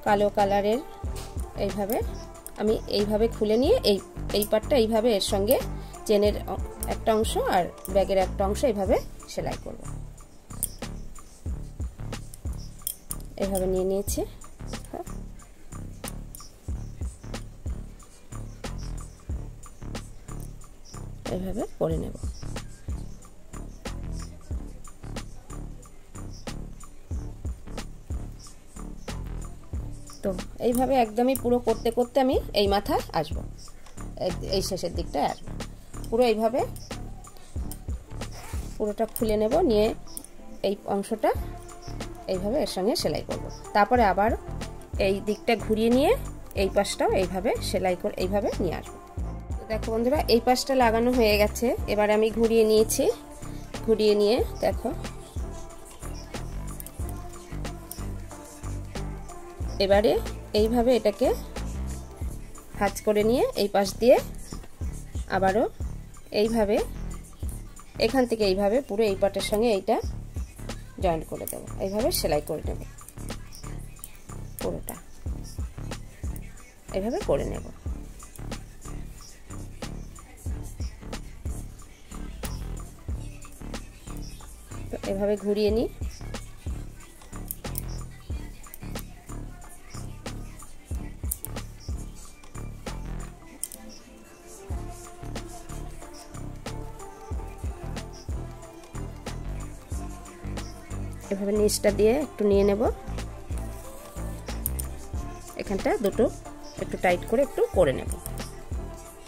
Speaker 1: কালো কালারের। এইভাবে আমি এইভাবে খুলে নিয়ে এই পাটটা এইভাবে এর সঙ্গে চেনের একটা অংশ আর ব্যাগের একটা অংশ এইভাবে সেলাই করব। এইভাবে নিয়ে নিয়েছি। এইভাবে করে নেব। তো এইভাবে একদমই পুরো করতে করতে আমি এই মাথায় আসব, এই শেষের দিকটায় আসব। পুরো এইভাবে পুরোটা খুলে নেব, নিয়ে এই অংশটা এইভাবে এর সঙ্গে সেলাই করব। তারপরে আবার এই দিকটা ঘুরিয়ে নিয়ে এই পাশটাও এইভাবে সেলাই করে এইভাবে নিয়ে আসব। তো দেখো বন্ধুরা, এই পাশটা লাগানো হয়ে গেছে। এবার আমি ঘুরিয়ে নিয়েছি। ঘুরিয়ে নিয়ে দেখো এবারে এইভাবে এটাকে ভাঁজ করে নিয়ে এই পাশ দিয়ে আবারও এইভাবে এখান থেকে এইভাবে পুরো এই পাটের সঙ্গে এইটা জয়েন্ট করে দেব। এইভাবে সেলাই করে নেব, পুরোটা এইভাবে করে নেব। তো এভাবে ঘুরিয়ে নিই। এভাবে নিচটা দিয়ে একটু নিয়ে নেব, এখানটা দুটো একটু টাইট করে একটু করে নেব।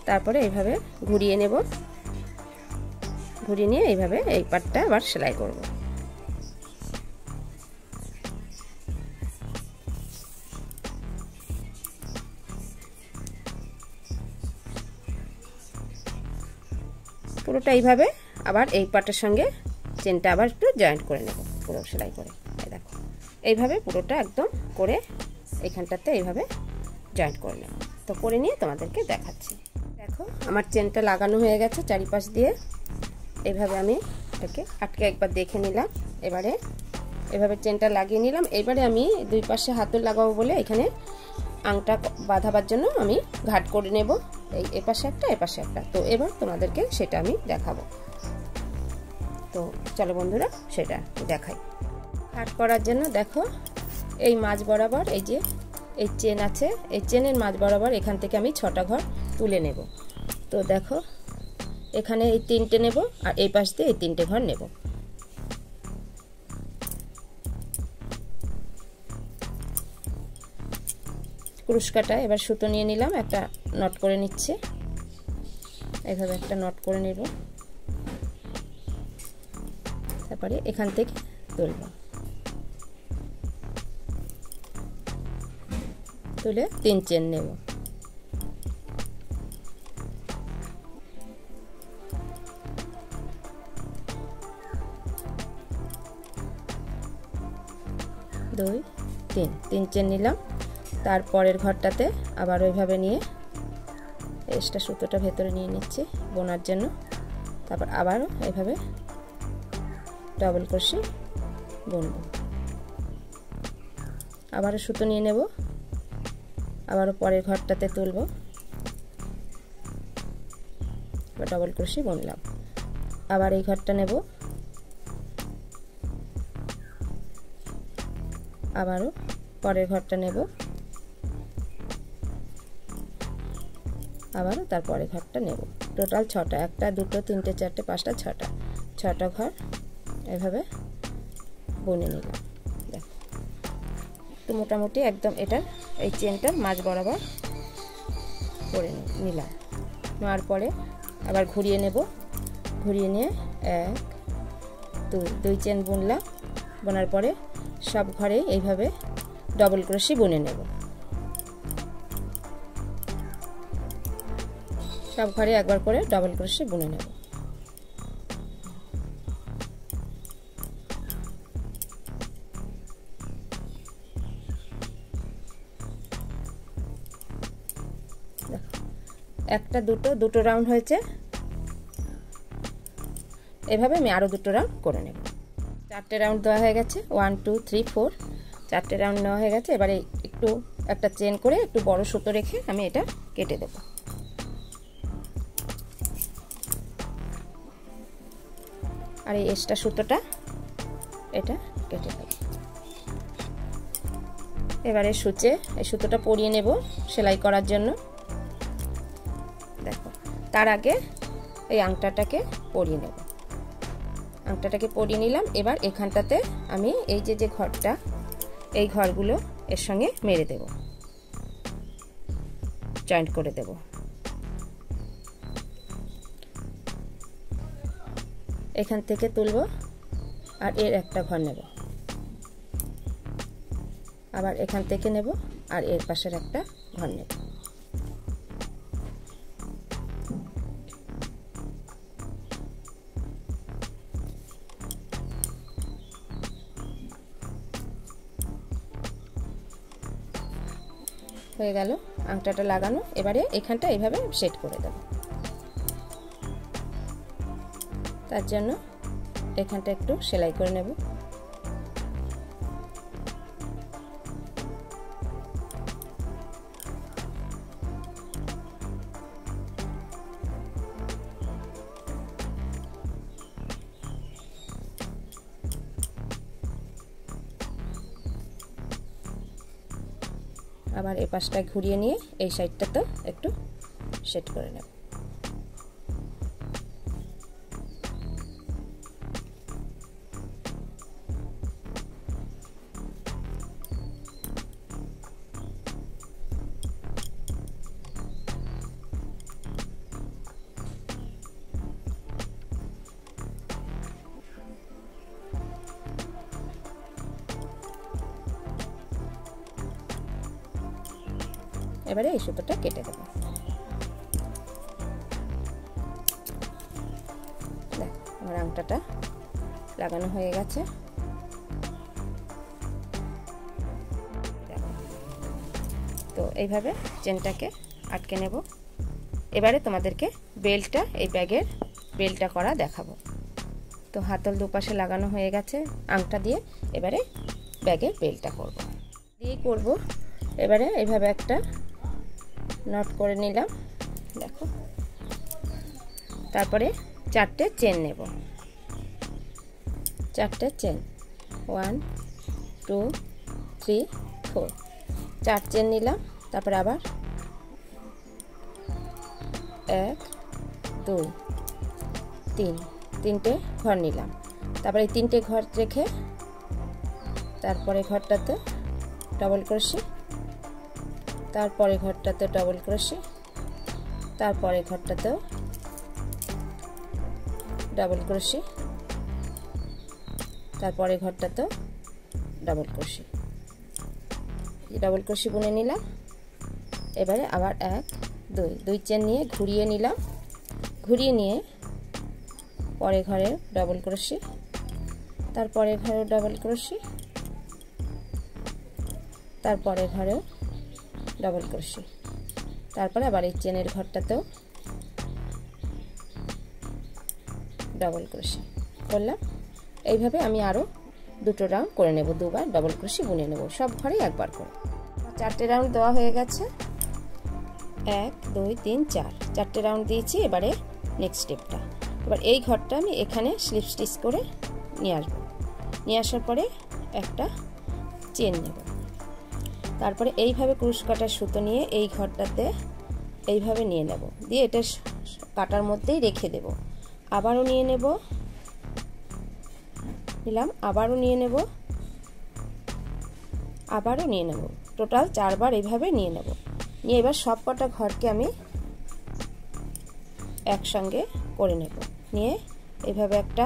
Speaker 1: তারপরে এইভাবে ঘুরিয়ে নেব, ঘুরিয়ে নিয়ে এইভাবে এই পাটটা আবার সেলাই করব। পুরোটা এইভাবে আবার এই পাটের সঙ্গে চেনটা আবার একটু জয়েন্ট করে নেব, পুরো সেলাই করে। দেখো এইভাবে পুরোটা একদম করে এইখানটাতে এইভাবে জয়েন্ট করে নেব। তো করে নিয়ে তোমাদেরকে দেখাচ্ছি। দেখো আমার চেনটা লাগানো হয়ে গেছে চারিপাশ দিয়ে। এইভাবে আমি এটাকে আটকে একবার দেখে নিলাম। এবারে এভাবে চেনটা লাগিয়ে নিলাম। এবারে আমি দুই পাশে হাতল লাগাবো বলে এখানে আংটা বাঁধাবার জন্য আমি ঘাট করে নেব, এই পাশে একটা এপাশে একটা। তো এবার তোমাদেরকে সেটা আমি দেখাবো। তো চলো বন্ধুরা সেটা দেখাই। ঘাট করার জন্য দেখো এই মাঝ বরাবর এই যে এই চেন আছে, এই চেনের মাঝ বরাবর এখান থেকে আমি 6টা ঘর তুলে নেব। তো দেখো এখানে এই 3টে নেব আর এই পাশ দিয়ে এই 3টে ঘর নেব। ক্রুশ কাটা এবার সুতো নিয়ে নিলাম, একটা নট করে নিচ্ছে। এইভাবে একটা নট করে নেব, তারপরে এখান থেকে তুলব, তুলে 3 চেন নেব। দুই তিন চেন নিলাম। তারপরের ঘরটাতে আবার ওইভাবে নিয়ে এক্সট্রা সুতোটা ভেতরে নিয়ে নিচ্ছি বোনার জন্য। তারপর আবারও এইভাবে ডাবল ক্রোশে বুনব। আবারও সুতো নিয়ে নেব, আবারও পরের ঘরটাতে তুলব, ডাবল ক্রোশে বুনলাম। আবার এই ঘরটা নেব, আবারও পরের ঘরটা নেব, আবারও তারপরে ঘরটা নেব। টোটাল 6টা, 1 2 3 4 5 6টা ঘর এভাবে বুনে নিলাম। দেখো তো মোটামুটি একদম এটা এই চেনটার মাঝ বরাবর করে নিলাম। নেওয়ার পরে আবার ঘুরিয়ে নেব, ঘুরিয়ে নিয়ে 1 2 চেন বুনলাম। বোনার পরে সব ঘরে এইভাবে ডবল ক্রোশে বুনে নেব। সব ঘরে একবার করে ডাবল ক্রোশে বুনে নেব। একটা দুটো রাউন্ড হয়েছে, এভাবে আমি আরো দুটো রাউন্ড করে নেব। 4টে রাউন্ড দেওয়া হয়ে গেছে, 1 2 3 4, 4টে রাউন্ড নেওয়া হয়ে গেছে। এবারে একটু একটা চেন করে একটু বড় সুতো রেখে আমি এটা কেটে দেব। আর এই এক্সট্রা সুতোটা এটা কেটে দেব। এবারে সূচে এই সুতোটা পরিয়ে নেব সেলাই করার জন্য। দেখো, তার আগে এই আংটাটাকে পরিয়ে নেব। আংটাটাকে পরিয়ে নিলাম। এবার এখানটাতে আমি এই যে ঘরটা, এই ঘরগুলো এর সঙ্গে মেরে দেব, জয়েন্ট করে দেব। এখান থেকে তুলব আর এর একটা ঘর নেব, আবার এখান থেকে নেব আর এর পাশের একটা ঘর নেব। হয়ে গেল আংটাটা লাগানো। এবারে এখানটা এইভাবে সেট করে দেব। তার জন্য এখানটা একটু সেলাই করে নেব। আবার এই পাশটা ঘুরিয়ে নিয়ে এই সাইডটাতে একটু সেট করে নেব। এবারে এই সুতোটা কেটে দেব। দেখ, আমার আংটাটা লাগানো হয়ে গেছে। তো এইভাবে চেনটাকে আটকে নেব। এবারে তোমাদেরকে বেল্টটা, এই ব্যাগের বেল্টটা করা দেখাবো। তো হাতল দুপাশে লাগানো হয়ে গেছে আংটা দিয়ে। এবারে ব্যাগের বেল্টটা করব, দিয়েই করব। এবারে এইভাবে একটা নট করে নিলাম, দেখো। তারপরে 4টে চেন নেব, 4টে চেন, 1 2 3 4, 4 চেন নিলাম। তারপরে আবার 1 2 3, 3টে ঘর নিলাম। তারপরে এই 3টে ঘর রেখে তারপরে ঘরটাতে ডাবল ক্রোশে, তারপরে ঘরটাতে ডাবল ক্রোশে, তারপরে ঘরটাতেও ডাবল ক্রোশে, তারপরে ঘরটাতেও ডাবল ক্রোশে। ডাবল ক্রোশে বুনে নিলাম। এবারে আবার 1 2 চেন নিয়ে ঘুরিয়ে নিলাম। ঘুরিয়ে নিয়ে পরে ঘরে ডাবল ক্রোশে, তারপরে ঘরে ডাবল ক্রোশে, তারপরে ঘরেও ডাবল ক্রোশে। তারপরে আবার এই চেনের ঘরটাতেও ডাবল ক্রোশে করলাম। এইভাবে আমি আরো দুটো রাউন্ড করে নেব, দুবার ডাবল ক্রোশে বুনে নেব, সব ঘরে একবার করে। 4টে রাউন্ড দেওয়া হয়ে গেছে, 1 2 3 4, 4টে রাউন্ড দিয়েছি। এবারে নেক্সট স্টেপটা, এবার এই ঘরটা আমি এখানে স্লিপ স্টিচ করে নিয়ে আসবো। নিয়ে আসার পরে একটা চেন নেব। তারপরে এইভাবে ক্রুশ কাটার সুতো নিয়ে এই ঘরটাতে এইভাবে নিয়ে নেব, দিয়ে এটা কাটার মধ্যেই রেখে দেব। আবারও নিয়ে নেব, নিলাম, আবারও নিয়ে নেব, আবারও নিয়ে নেব। টোটাল 4 বার এইভাবে নিয়ে নেব। নিয়ে এবার সব কটা ঘরকে আমি একসঙ্গে করে নেব। নিয়ে এইভাবে একটা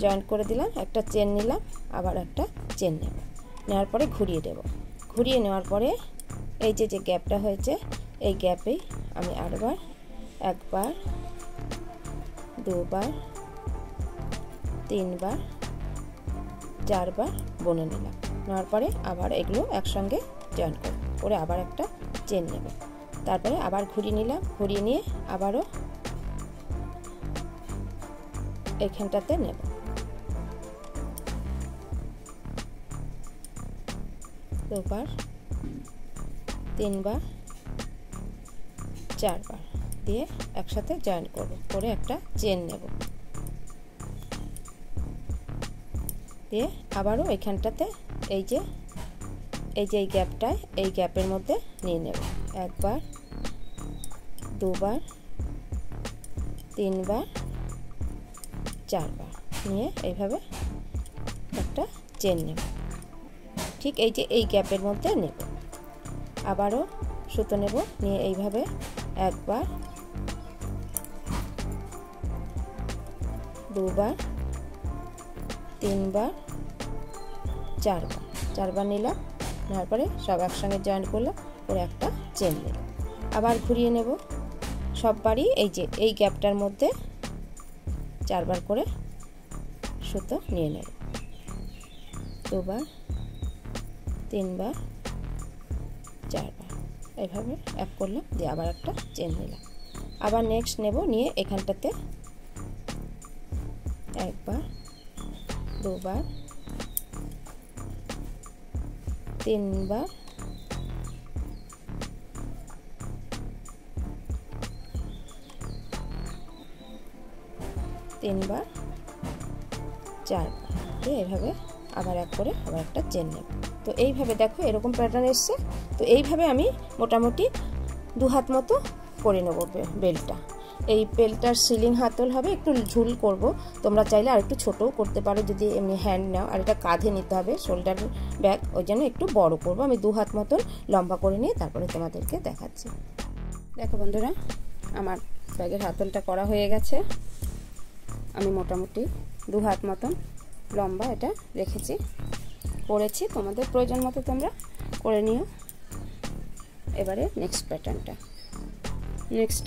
Speaker 1: জয়েন্ট করে দিলাম, একটা চেন নিলাম, আবার একটা চেন নেব। নেওয়ার পরে ঘুরিয়ে দেব। ঘুরিয়ে নেওয়ার পরে এই যে গ্যাপটা হয়েছে, এই গ্যাপেই আমি আরেকবার একবার, দুবার, তিনবার, চারবার বুনে নিলাম। নেওয়ার পরে আবার এগুলো একসঙ্গে জয়েন করে আবার একটা চেন নেব। তারপরে আবার ঘুরিয়ে নিলাম, ঘুরিয়ে নিয়ে আবারও এইখানটাতে নেব। দুবার, তিনবার, চারবার দিয়ে একসাথে জয়েন করব, করে একটা চেন নেব, দিয়ে আবারও এইখানটাতে এই যে এই গ্যাপটায়, এই গ্যাপের মধ্যে নিয়ে নেব। একবার, দুবার, তিনবার, চারবার নিয়ে এইভাবে একটা চেন নেব। ঠিক এই যে এই গ্যাপের মধ্যে নেব। আবারও সুতো নেব, নিয়ে এইভাবে একবার, দুবার, তিনবার, চারবার নিলাম। নেওয়ার পরে সব একসঙ্গে জয়েন করলাম, করে একটা চেন নিলাম। আবার ঘুরিয়ে নেব। সববারই এই যে এই গ্যাপটার মধ্যে চারবার করে সুতো নিয়ে নেব। দুবার, তিনবার, চারবার এইভাবে এক করলাম, দিয়ে আবার একটা চেন নিলাম। আবার নেক্সট নেব, নিয়ে এখানটাতে একবার, দুবার, তিনবার, চারবার দিয়ে এইভাবে আবার এক করে আবার একটা চেন নেব। তো এইভাবে দেখো এরকম প্যাটার্ন এসছে। তো এইভাবে আমি মোটামুটি 2 হাত মতো করে নেব বেলটা। এই বেলটার সিলিং হাতল হবে, একটু ঝুল করব। তোমরা চাইলে আর একটু ছোটও করতে পারো যদি এমনি হ্যান্ড নাও। আর এটা কাঁধে নিতে হবে, শোল্ডার ব্যাগ, ওই জন্য একটু বড় করব। আমি 2 হাত মতন লম্বা করে নিয়ে তারপরে তোমাদেরকে দেখাচ্ছি। দেখো বন্ধুরা, আমার ব্যাগের হাতলটা করা হয়ে গেছে। আমি মোটামুটি 2 হাত মতন লম্বা এটা রেখেছি, করেছি। তোমাদের প্রয়োজন মতো তোমরা করে নিও। এবারে নেক্সট প্যাটার্নটা, নেক্সট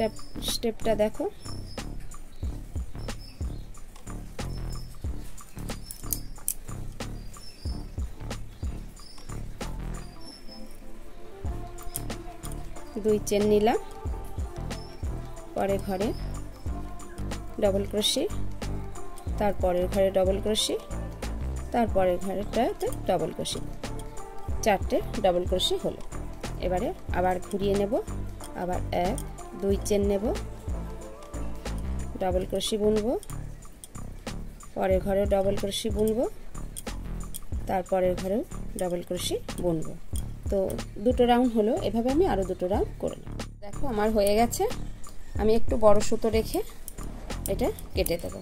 Speaker 1: স্টেপটা দেখো। দুই চেন নিলাম, পরে ঘরে ডবল ক্রোশি, তারপরের ঘরে ডবল ক্রোশি, তারপরের ঘরেটাতে ডবল ক্রোশি, 4টে ডবল ক্রোশি হলো। এবারে আবার ঘুরিয়ে নেব, আবার 1 2 চেন নেব, ডবল ক্রোশি বুনবো, পরের ঘরেও ডবল ক্রোশি বুনবো, তারপরের ঘরেও ডবল ক্রোশি বুনবো। তো 2টো রাউন্ড হলো। এভাবে আমি আরও 2টো রাউন্ড করে নেব। দেখো আমার হয়ে গেছে। আমি একটু বড় সুতো রেখে এটা কেটে দেব।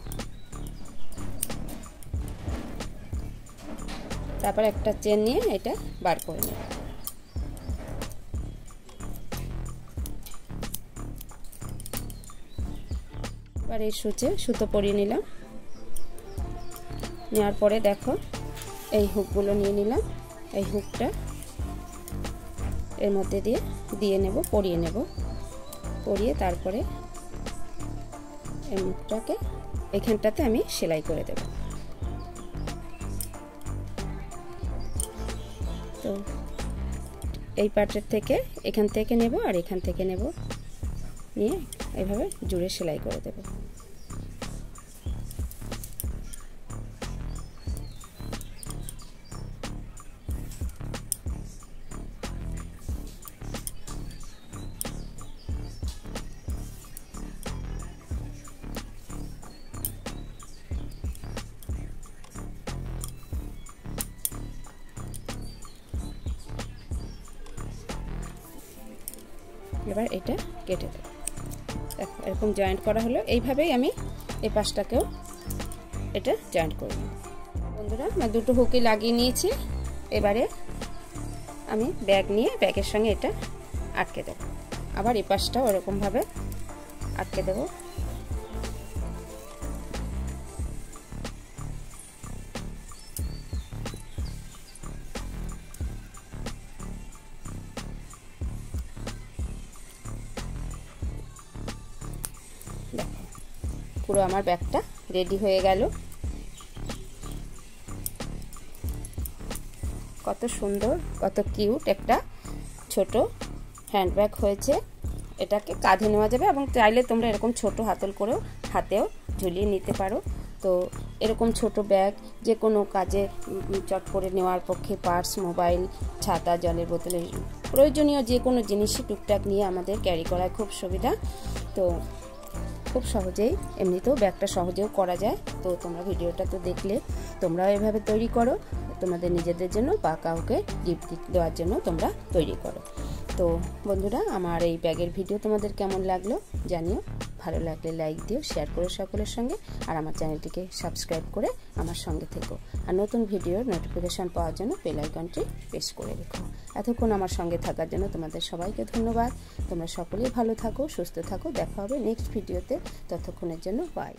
Speaker 1: তারপর একটা চেন নিয়ে এটা বার করে নেব। এবার এই সুতো পরিয়ে নিলাম। নেওয়ার পরে দেখো এই হুকগুলো নিয়ে নিলাম। এই হুকটা এর মধ্যে দিয়ে নেব, পরিয়ে নেব। পরিয়ে তারপরে এই মুখটাকে এখানটাতে আমি সেলাই করে দেব। তো এই পার্টের থেকে এখান থেকে নেব আর এখান থেকে নেব, নিয়ে এইভাবে জুড়ে সেলাই করে দেব। এবার এটা কেটে দেব। দেখো এরকম জয়েন্ট করা হলো। এইভাবেই আমি এই পাশটাকেও এটা জয়েন্ট করব। বন্ধুরা আমি 2টো হুকই লাগিয়ে নিয়েছি। এবারে আমি ব্যাগ নিয়ে ব্যাগের সঙ্গে এটা আটকে দেব। আবার এই পাশটাও এরকমভাবে আটকে দেব। পুরো আমার ব্যাগটা রেডি হয়ে গেল। কত সুন্দর, কত কিউট একটা ছোট হ্যান্ডব্যাগ হয়েছে। এটাকে কাঁধে নেওয়া যাবে এবং চাইলে তোমরা এরকম ছোট হাতল করেও হাতেও ঝুলিয়ে নিতে পারো। তো এরকম ছোট ব্যাগ যে কোনো কাজে চট করে নেওয়ার পক্ষে, পার্স, মোবাইল, ছাতা, জলের বোতলে প্রয়োজনীয় যে কোনো জিনিসই টুকটাক নিয়ে আমাদের ক্যারি করায় খুব সুবিধা। তো খুব সহজেই এমনিতেও ব্যাগটা সহজেও করা যায়। তো তোমরা ভিডিওটা তো দেখলে, তোমরাও এভাবে তৈরি করো তোমাদের নিজেদের জন্য বা কাউকে গিফট দেওয়ার জন্য তোমরা তৈরি করো। তো বন্ধুরা, আমার এই ব্যাগের ভিডিও তোমাদের কেমন লাগলো জানিও। ভালো লাগলে লাইক দিও, শেয়ার করো সকলের সঙ্গে, আর আমার চ্যানেলটিকে সাবস্ক্রাইব করে আমার সঙ্গে থেকো। আর নতুন ভিডিওর নোটিফিকেশান পাওয়ার জন্য বেল আইকনটি প্রেস করে রেখো। এতক্ষণ আমার সঙ্গে থাকার জন্য তোমাদের সবাইকে ধন্যবাদ। তোমরা সকলেই ভালো থাকো, সুস্থ থাকো। দেখা হবে নেক্সট ভিডিওতে। ততক্ষণের জন্য বাই।